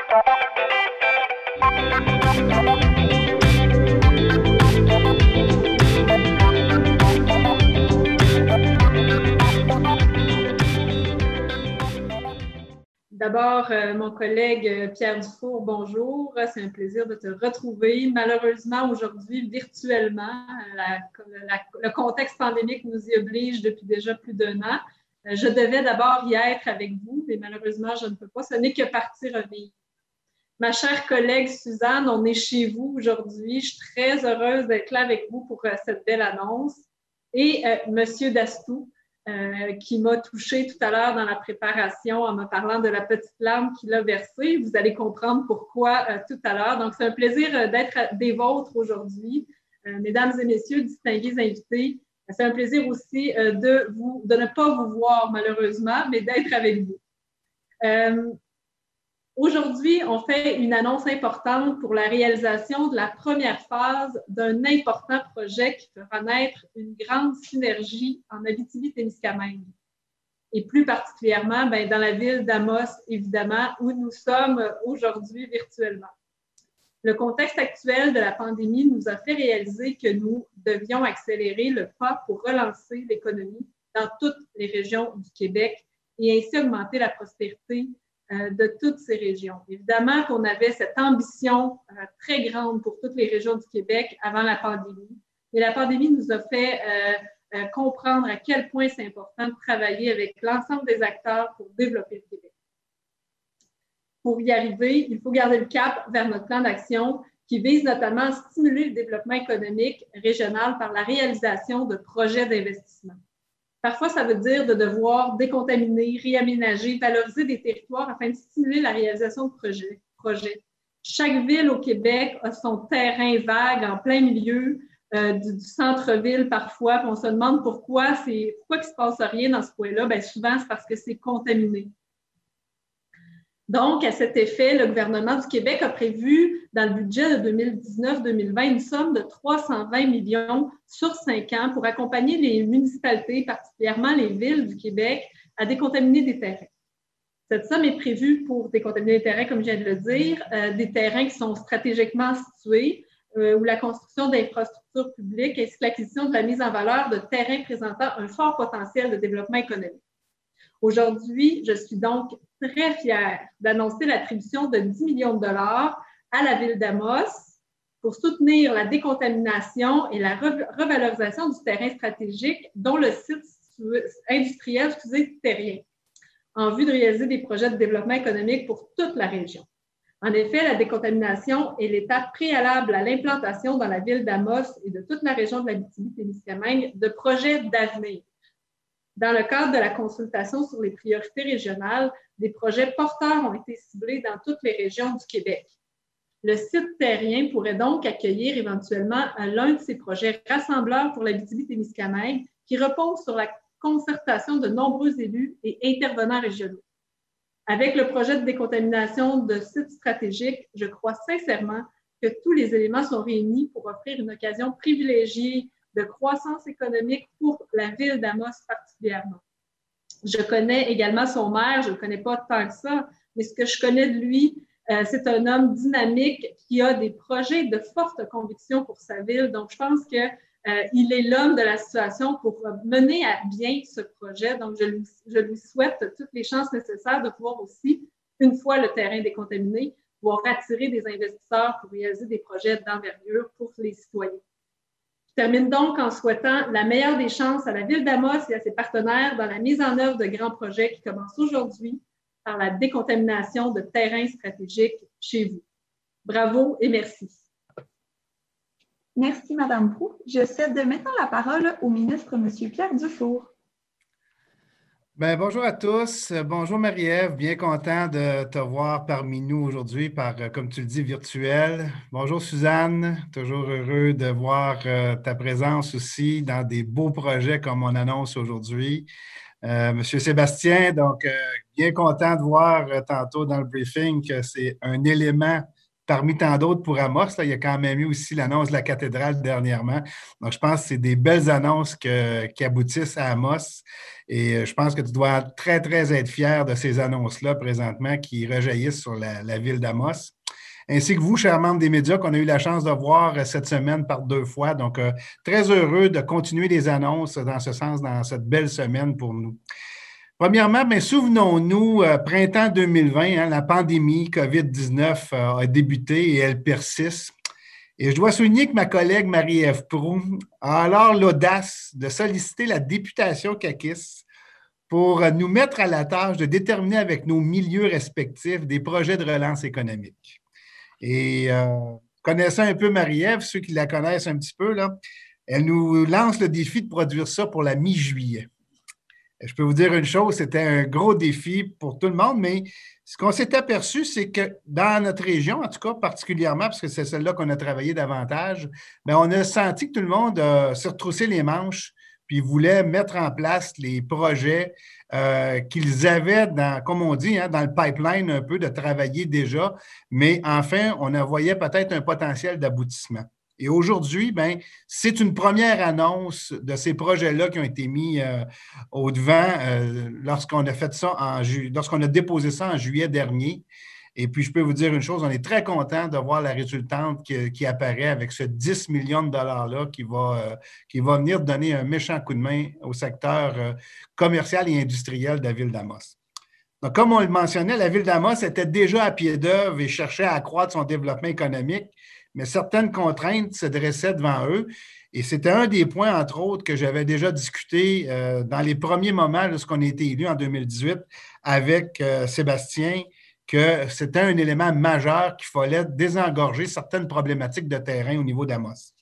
D'abord, mon collègue Pierre Dufour, bonjour. C'est un plaisir de te retrouver. Malheureusement, aujourd'hui, virtuellement, le contexte pandémique nous y oblige depuis déjà plus d'un an. Je devais d'abord y être avec vous, mais malheureusement, je ne peux pas. Ce n'est que partie remise. Ma chère collègue Suzanne, on est chez vous aujourd'hui. Je suis très heureuse d'être là avec vous pour cette belle annonce. Et Monsieur Dastou, qui m'a touchée tout à l'heure dans la préparation en me parlant de la petite larme qu'il a versée. Vous allez comprendre pourquoi tout à l'heure. Donc, c'est un plaisir d'être des vôtres aujourd'hui. Mesdames et messieurs, distingués invités, c'est un plaisir aussi de ne pas vous voir malheureusement, mais d'être avec vous. Aujourd'hui, on fait une annonce importante pour la réalisation de la première phase d'un important projet qui fera naître une grande synergie en Abitibi-Témiscamingue. Et plus particulièrement, dans la ville d'Amos, évidemment, où nous sommes aujourd'hui virtuellement. Le contexte actuel de la pandémie nous a fait réaliser que nous devions accélérer le pas pour relancer l'économie dans toutes les régions du Québec et ainsi augmenter la prospérité de toutes ces régions. Évidemment qu'on avait cette ambition très grande pour toutes les régions du Québec avant la pandémie. Et la pandémie nous a fait comprendre à quel point c'est important de travailler avec l'ensemble des acteurs pour développer le Québec. Pour y arriver, il faut garder le cap vers notre plan d'action qui vise notamment à stimuler le développement économique régional par la réalisation de projets d'investissement. Parfois, ça veut dire de devoir décontaminer, réaménager, valoriser des territoires afin de stimuler la réalisation de projets. Chaque ville au Québec a son terrain vague en plein milieu du centre-ville parfois. Puis on se demande pourquoi il ne se passe rien dans ce coin-là. Bien, souvent, c'est parce que c'est contaminé. Donc, à cet effet, le gouvernement du Québec a prévu dans le budget de 2019-2020 une somme de 320 millions sur 5 ans pour accompagner les municipalités, particulièrement les villes du Québec, à décontaminer des terrains. Cette somme est prévue pour décontaminer des terrains, comme je viens de le dire, des terrains qui sont stratégiquement situés, où la construction d'infrastructures publiques ainsi que l'acquisition de la mise en valeur de terrains présentant un fort potentiel de développement économique. Aujourd'hui, je suis donc très fière d'annoncer l'attribution de 10 millions de dollars à la ville d'Amos pour soutenir la décontamination et la revalorisation du terrain stratégique, dont le site industriel terrien, en vue de réaliser des projets de développement économique pour toute la région. En effet, la décontamination est l'étape préalable à l'implantation dans la ville d'Amos et de toute la région de l'Abitibi-Témiscamingue de projets d'avenir. Dans le cadre de la consultation sur les priorités régionales, des projets porteurs ont été ciblés dans toutes les régions du Québec. Le site terrien pourrait donc accueillir éventuellement l'un de ces projets rassembleurs pour l'Abitibi-Témiscamingue qui repose sur la concertation de nombreux élus et intervenants régionaux. Avec le projet de décontamination de sites stratégiques, je crois sincèrement que tous les éléments sont réunis pour offrir une occasion privilégiée de croissance économique pour la ville d'Amos particulièrement. Je connais également son maire, je ne le connais pas tant que ça, mais ce que je connais de lui, c'est un homme dynamique qui a des projets de forte conviction pour sa ville. Donc, je pense qu'il est l'homme de la situation pour mener à bien ce projet. Donc, je lui souhaite toutes les chances nécessaires de pouvoir aussi, une fois le terrain décontaminé, pouvoir attirer des investisseurs pour réaliser des projets d'envergure pour les citoyens. Je termine donc en souhaitant la meilleure des chances à la ville d'Amos et à ses partenaires dans la mise en œuvre de grands projets qui commencent aujourd'hui par la décontamination de terrains stratégiques chez vous. Bravo et merci. Merci, Mme Proulx. Je cède maintenant la parole au ministre, M. Pierre Dufour. Bien, bonjour à tous. Bonjour Marie-Ève. Bien content de te voir parmi nous aujourd'hui comme tu le dis, virtuel. Bonjour Suzanne. Toujours heureux de voir ta présence aussi dans des beaux projets comme on annonce aujourd'hui. Monsieur Sébastien, donc bien content de voir tantôt dans le briefing que c'est un élément parmi tant d'autres pour Amos. Là, il y a quand même eu aussi l'annonce de la cathédrale dernièrement. Donc, je pense que c'est des belles annonces qui aboutissent à Amos. Et je pense que tu dois très, très être fier de ces annonces-là présentement qui rejaillissent sur la ville d'Amos. Ainsi que vous, chers membres des médias, qu'on a eu la chance de voir cette semaine par 2 fois. Donc, très heureux de continuer les annonces dans ce sens, dans cette belle semaine pour nous. Premièrement, bien, souvenons-nous, printemps 2020, hein, la pandémie COVID-19 a débuté et elle persiste. Et je dois souligner que ma collègue Marie-Ève Proulx a alors l'audace de solliciter la députation caquiste pour nous mettre à la tâche de déterminer avec nos milieux respectifs des projets de relance économique. Et connaissant un peu Marie-Ève, ceux qui la connaissent un petit peu, là, elle nous lance le défi de produire ça pour la mi-juillet. Je peux vous dire une chose, c'était un gros défi pour tout le monde, mais ce qu'on s'est aperçu, c'est que dans notre région, en tout cas particulièrement, parce que c'est celle-là qu'on a travaillé davantage, bien, on a senti que tout le monde s'est retroussé les manches puis voulait mettre en place les projets qu'ils avaient, comme on dit, hein, dans le pipeline un peu de travailler déjà, mais enfin, on en voyait peut-être un potentiel d'aboutissement. Et aujourd'hui, bien, c'est une première annonce de ces projets-là qui ont été mis au devant lorsqu'on a fait ça lorsqu'on a déposé ça en juillet dernier. Et puis, je peux vous dire une chose, on est très content de voir la résultante qui apparaît avec ce 10 millions de dollars-là qui va venir donner un méchant coup de main au secteur commercial et industriel de la ville d'Amos. Donc, comme on le mentionnait, la ville d'Amos était déjà à pied d'œuvre et cherchait à accroître son développement économique, mais certaines contraintes se dressaient devant eux. Et c'était un des points, entre autres, que j'avais déjà discuté dans les premiers moments lorsqu'on a été élu en 2018 avec Sébastien, que c'était un élément majeur qu'il fallait désengorger certaines problématiques de terrain au niveau d'Amos.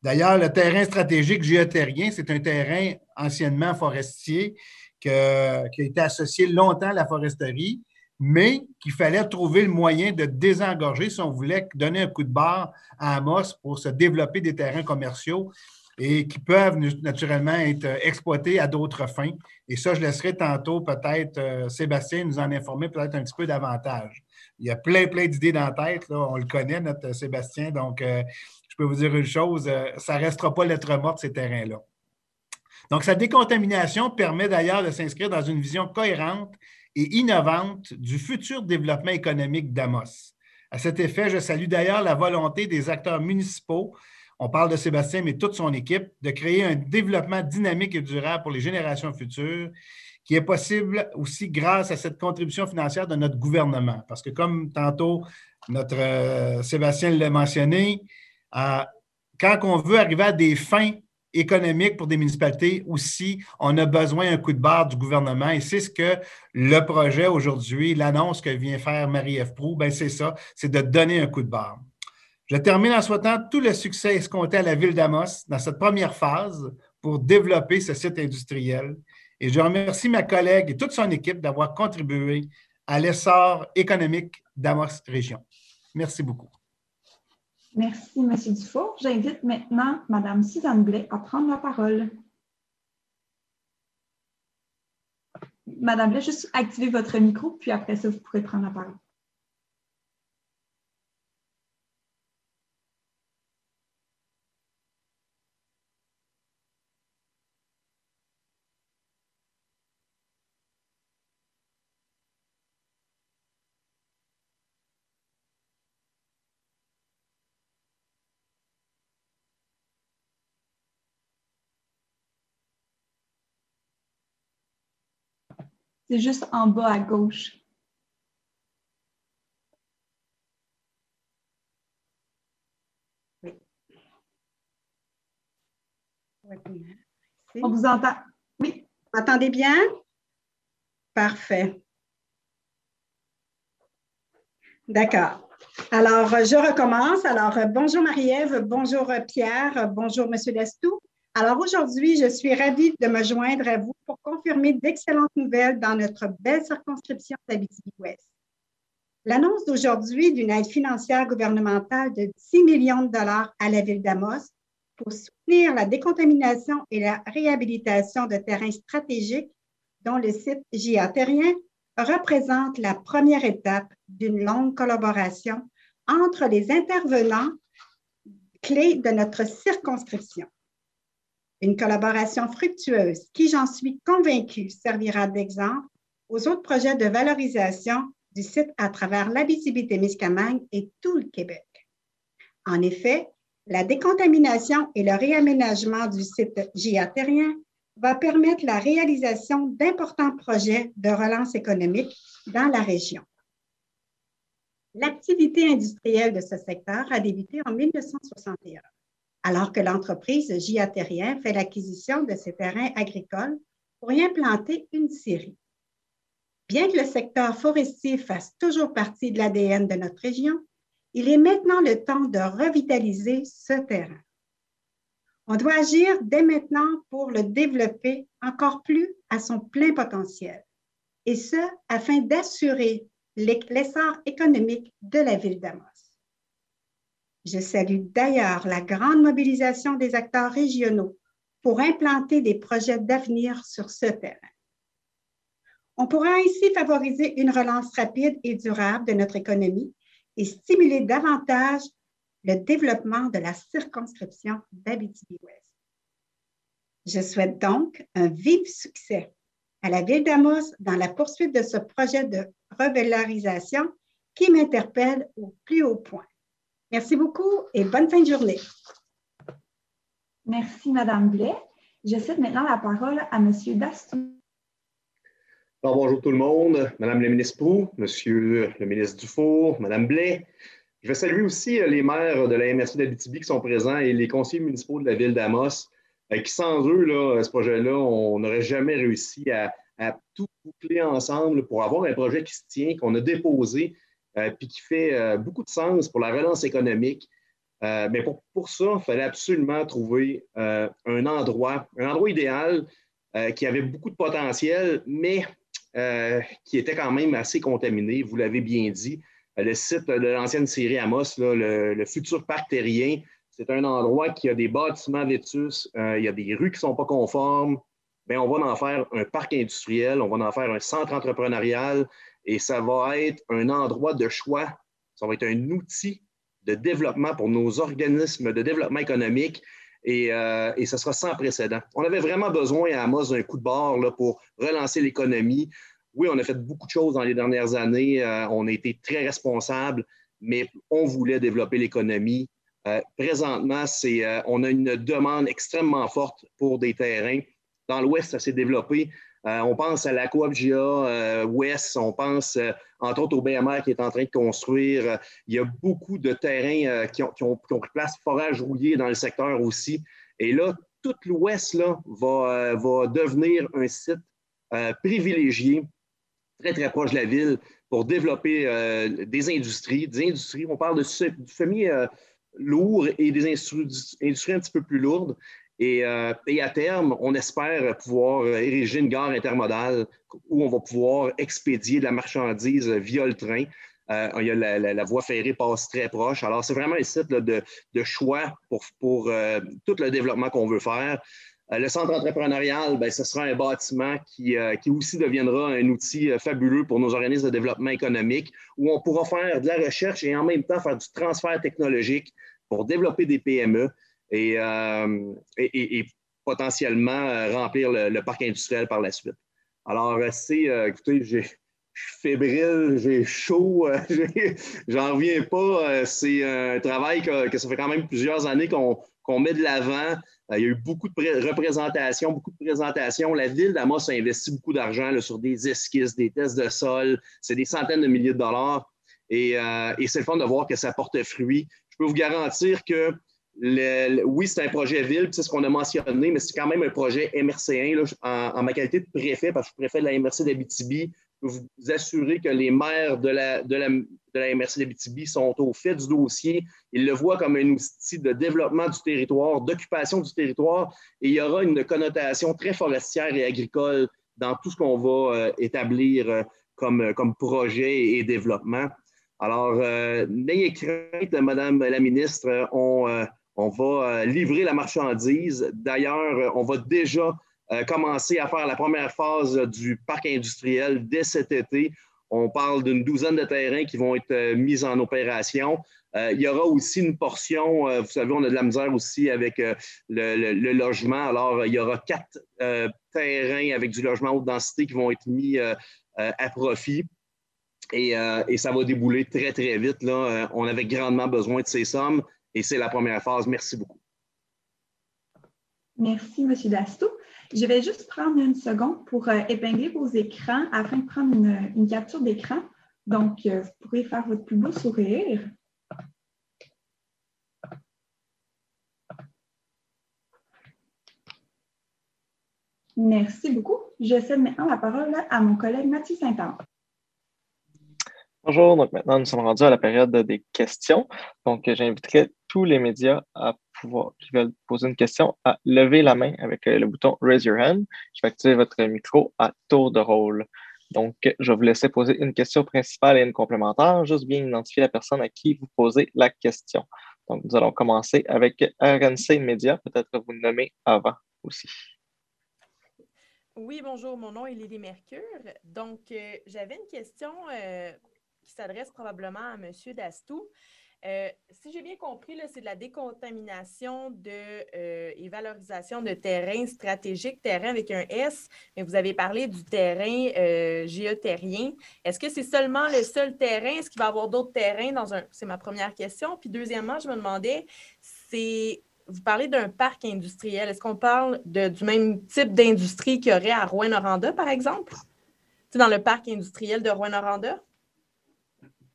D'ailleurs, le terrain stratégique géotherrien, c'est un terrain anciennement forestier qui a été associé longtemps à la foresterie, mais qu'il fallait trouver le moyen de désengorger si on voulait donner un coup de barre à Amos pour se développer des terrains commerciaux et qui peuvent naturellement être exploités à d'autres fins. Et ça, je laisserai tantôt peut-être Sébastien nous en informer peut-être un petit peu davantage. Il y a plein d'idées dans la tête, là. On le connaît, notre Sébastien, donc je peux vous dire une chose, ça ne restera pas lettre morte, ces terrains-là. Donc, sa décontamination permet d'ailleurs de s'inscrire dans une vision cohérente et innovante du futur développement économique d'Amos. À cet effet, je salue d'ailleurs la volonté des acteurs municipaux, on parle de Sébastien, mais toute son équipe, de créer un développement dynamique et durable pour les générations futures, qui est possible aussi grâce à cette contribution financière de notre gouvernement. Parce que comme tantôt, notre Sébastien l'a mentionné, quand on veut arriver à des fins économiques pour des municipalités aussi, on a besoin d'un coup de barre du gouvernement et c'est ce que le projet aujourd'hui, l'annonce que vient faire Marie-Ève Proulx, bien c'est ça, c'est de donner un coup de barre. Je termine en souhaitant tout le succès escompté à la ville d'Amos dans cette première phase pour développer ce site industriel. Et je remercie ma collègue et toute son équipe d'avoir contribué à l'essor économique d'Amos Région. Merci beaucoup. Merci, M. Dufour. J'invite maintenant Mme Suzanne Blais à prendre la parole. Madame Blais, juste activez votre micro, puis après ça, vous pourrez prendre la parole. C'est juste en bas à gauche. Oui. On vous entend. Oui. Vous m'entendez bien? Parfait. D'accord. Alors, je recommence. Alors, bonjour Marie-Ève, bonjour Pierre, bonjour M. Lestou. Alors, aujourd'hui, je suis ravie de me joindre à vous pour confirmer d'excellentes nouvelles dans notre belle circonscription d'Abitibi-Ouest. L'annonce d'aujourd'hui d'une aide financière gouvernementale de 10 millions de dollars à la ville d'Amos pour soutenir la décontamination et la réhabilitation de terrains stratégiques, dont le site géotherrien, représente la première étape d'une longue collaboration entre les intervenants clés de notre circonscription. Une collaboration fructueuse qui, j'en suis convaincue, servira d'exemple aux autres projets de valorisation du site à travers l'Abitibi-Témiscamingue et tout le Québec. En effet, la décontamination et le réaménagement du site GIA terrien va permettre la réalisation d'importants projets de relance économique dans la région. L'activité industrielle de ce secteur a débuté en 1961, alors que l'entreprise GIA terrien fait l'acquisition de ces terrains agricoles pour y implanter une scierie. Bien que le secteur forestier fasse toujours partie de l'ADN de notre région, il est maintenant le temps de revitaliser ce terrain. On doit agir dès maintenant pour le développer encore plus à son plein potentiel, et ce, afin d'assurer l'essor économique de la ville d'Amos. Je salue d'ailleurs la grande mobilisation des acteurs régionaux pour implanter des projets d'avenir sur ce terrain. On pourra ainsi favoriser une relance rapide et durable de notre économie et stimuler davantage le développement de la circonscription d'Abitibi-Ouest. Je souhaite donc un vif succès à la ville d'Amos dans la poursuite de ce projet de revalorisation qui m'interpelle au plus haut point. Merci beaucoup et bonne fin de journée. Merci, Mme Blais. Je cède maintenant la parole à M. Dastou. Alors, bonjour tout le monde, Mme la ministre Proulx, Monsieur le ministre Dufour, Mme Blais. Je vais saluer aussi les maires de la MRC d'Abitibi qui sont présents et les conseillers municipaux de la ville d'Amos, qui sans eux, là, ce projet-là, on n'aurait jamais réussi à tout boucler ensemble pour avoir un projet qui se tient, qu'on a déposé, puis qui fait beaucoup de sens pour la relance économique. Mais pour ça, il fallait absolument trouver un endroit idéal qui avait beaucoup de potentiel, mais qui était quand même assez contaminé, vous l'avez bien dit. Le site de l'ancienne scierie Amos, là, le futur parc terrien, c'est un endroit qui a des bâtiments vétustes, il y a des rues qui ne sont pas conformes. Bien, on va en faire un parc industriel, on va en faire un centre entrepreneurial et ça va être un endroit de choix. Ça va être un outil de développement pour nos organismes de développement économique et ça sera sans précédent. On avait vraiment besoin à Amos d'un coup de barre là, pour relancer l'économie. Oui, on a fait beaucoup de choses dans les dernières années. On a été très responsables, mais on voulait développer l'économie. Présentement, on a une demande extrêmement forte pour des terrains. Dans l'Ouest, ça s'est développé. On pense à la Coop GA Ouest, on pense entre autres au BMR qui est en train de construire. Il y a beaucoup de terrains qui ont pris place, forage rouillé dans le secteur aussi. Et là, tout l'Ouest là, va devenir un site privilégié, très, très proche de la ville, pour développer des industries. On parle de semi-lourds et des industries un petit peu plus lourdes. Et à terme, on espère pouvoir ériger une gare intermodale où on va pouvoir expédier de la marchandise via le train. Il y a la voie ferrée passe très proche. Alors, c'est vraiment un site là, de choix pour tout le développement qu'on veut faire. Le centre entrepreneurial, bien, ce sera un bâtiment qui aussi deviendra un outil fabuleux pour nos organismes de développement économique où on pourra faire de la recherche et en même temps faire du transfert technologique pour développer des PME. Et potentiellement remplir le parc industriel par la suite. Alors, écoutez, je suis fébrile, j'ai chaud, j'en reviens pas. C'est un travail que ça fait quand même plusieurs années qu'on met de l'avant. Il y a eu beaucoup de représentations, beaucoup de présentations. La ville d'Amos a investi beaucoup d'argent là, sur des esquisses, des tests de sol. C'est des centaines de milliers de dollars. Et c'est le fun de voir que ça porte fruit. Je peux vous garantir que oui, c'est un projet ville, c'est ce qu'on a mentionné, mais c'est quand même un projet MRC1. Là, en ma qualité de préfet, parce que je suis préfet de la MRC d'Abitibi, je peux vous assurer que les maires de la MRC d'Abitibi sont au fait du dossier. Ils le voient comme un outil de développement du territoire, d'occupation du territoire, et il y aura une connotation très forestière et agricole dans tout ce qu'on va établir comme projet et développement. Alors, n'ayez crainte, Madame la ministre, on va livrer la marchandise. D'ailleurs, on va déjà commencer à faire la première phase du parc industriel dès cet été. On parle d'une douzaine de terrains qui vont être mis en opération. Il y aura aussi une portion, vous savez, on a de la misère aussi avec le logement. Alors, il y aura 4 terrains avec du logement haute densité qui vont être mis à profit. Et ça va débouler très, très vite. Là. On avait grandement besoin de ces sommes et c'est la première phase. Merci beaucoup. Merci, M. Dastou. Je vais juste prendre une seconde pour épingler vos écrans afin de prendre une capture d'écran. Donc, vous pourrez faire votre plus beau sourire. Merci beaucoup. Je cède maintenant la parole à mon collègue Mathieu Saint-Anne. Bonjour, donc maintenant nous sommes rendus à la période des questions. Donc, j'inviterai tous les médias qui veulent poser une question à lever la main avec le bouton Raise Your Hand qui va activer votre micro à tour de rôle. Donc, je vais vous laisser poser une question principale et une complémentaire, juste bien identifier la personne à qui vous posez la question. Donc, nous allons commencer avec RNC Média, peut-être vous nommer avant aussi. Oui, bonjour, mon nom est Lily Mercure. Donc, j'avais une question qui s'adresse probablement à M. Dastou. Si j'ai bien compris, c'est de la décontamination et valorisation de terrains stratégiques, terrain avec un S, mais vous avez parlé du terrain géotherrien. Est-ce que c'est seulement le seul terrain? Est-ce qu'il va y avoir d'autres terrains C'est ma première question. Puis deuxièmement, je me demandais, vous parlez d'un parc industriel. Est-ce qu'on parle du même type d'industrie qu'il y aurait à Rouyn-Noranda, par exemple? Dans le parc industriel de Rouyn-Noranda?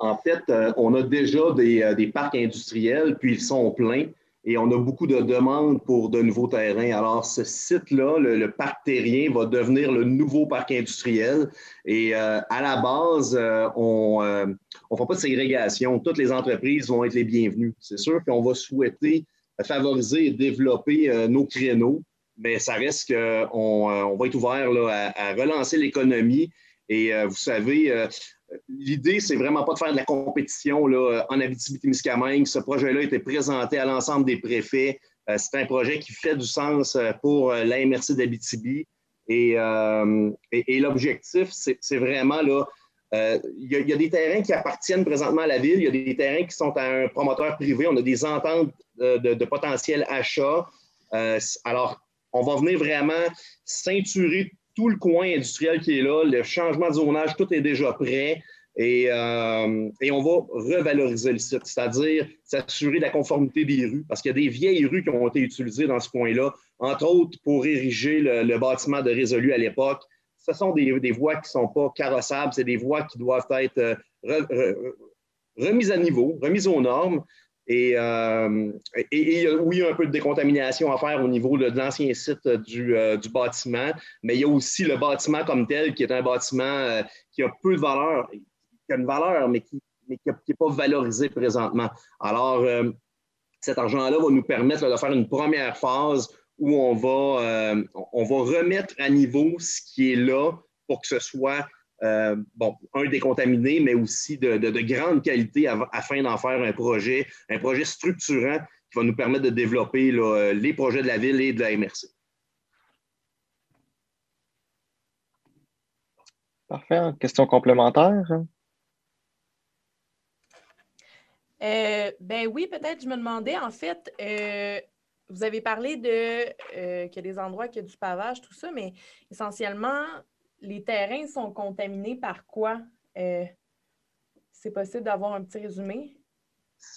En fait, on a déjà des parcs industriels, puis ils sont pleins et on a beaucoup de demandes pour de nouveaux terrains. Alors, ce site-là, le parc terrien, va devenir le nouveau parc industriel. Et à la base, on ne fait pas de ségrégation. Toutes les entreprises vont être les bienvenues. C'est sûr qu'on va souhaiter favoriser et développer nos créneaux, mais ça reste qu'on va être ouvert là, à relancer l'économie. Et vous savez, l'idée, c'est vraiment pas de faire de la compétition là, en Abitibi-Témiscamingue. Ce projet-là a été présenté à l'ensemble des préfets. C'est un projet qui fait du sens pour la MRC d'Abitibi. Et l'objectif, c'est vraiment là, il y a des terrains qui appartiennent présentement à la ville, il y a des terrains qui sont à un promoteur privé, on a des ententes de potentiel achat. Alors, on va venir vraiment ceinturer tout le coin industriel qui est là, le changement de zonage, tout est déjà prêt et on va revaloriser le site, c'est-à-dire s'assurer de la conformité des rues, parce qu'il y a des vieilles rues qui ont été utilisées dans ce coin-là, entre autres pour ériger le bâtiment de Résolu à l'époque. Ce sont des voies qui ne sont pas carrossables, c'est des voies qui doivent être remises à niveau, remises aux normes. Et il y a un peu de décontamination à faire au niveau de l'ancien site du bâtiment, mais il y a aussi le bâtiment comme tel, qui est un bâtiment qui a peu de valeur, qui a une valeur, mais qui n'est pas valorisé présentement. Alors, cet argent-là va nous permettre de faire une première phase où on va remettre à niveau ce qui est là pour que ce soit décontaminé, mais aussi de grande qualité afin d'en faire un projet structurant qui va nous permettre de développer là, les projets de la ville et de la MRC. Parfait. Question complémentaire? Ben oui, peut-être. Je me demandais, en fait, vous avez parlé qu'il y a des endroits qui y a du pavage, tout ça, mais essentiellement, les terrains sont contaminés par quoi? C'est possible d'avoir un petit résumé?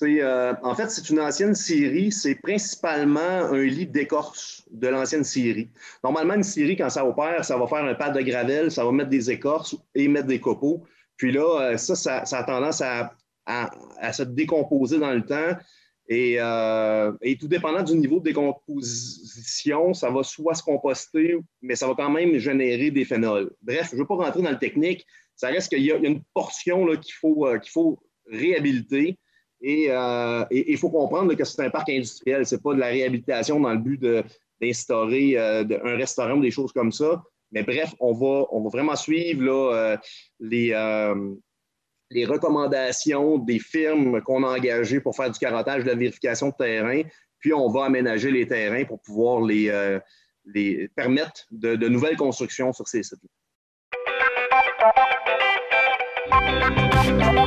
En fait, c'est une ancienne scierie. C'est principalement un lit d'écorce de l'ancienne scierie. Normalement, une scierie, quand ça opère, ça va faire un pad de gravelle, ça va mettre des écorces et mettre des copeaux. Puis là, ça a tendance à se décomposer dans le temps. Et tout dépendant du niveau de décomposition, ça va soit se composter, mais ça va quand même générer des phénols. Bref, je ne veux pas rentrer dans le technique. Ça reste qu'il y a une portion là, qu'il faut réhabiliter. Et il faut comprendre là, que c'est un parc industriel. Ce n'est pas de la réhabilitation dans le but d'instaurer un restaurant ou des choses comme ça. Mais bref, on va vraiment suivre là, les recommandations des firmes qu'on a engagées pour faire du carottage, de la vérification de terrain, puis on va aménager les terrains pour pouvoir les permettre de nouvelles constructions sur ces sites-là. Bye.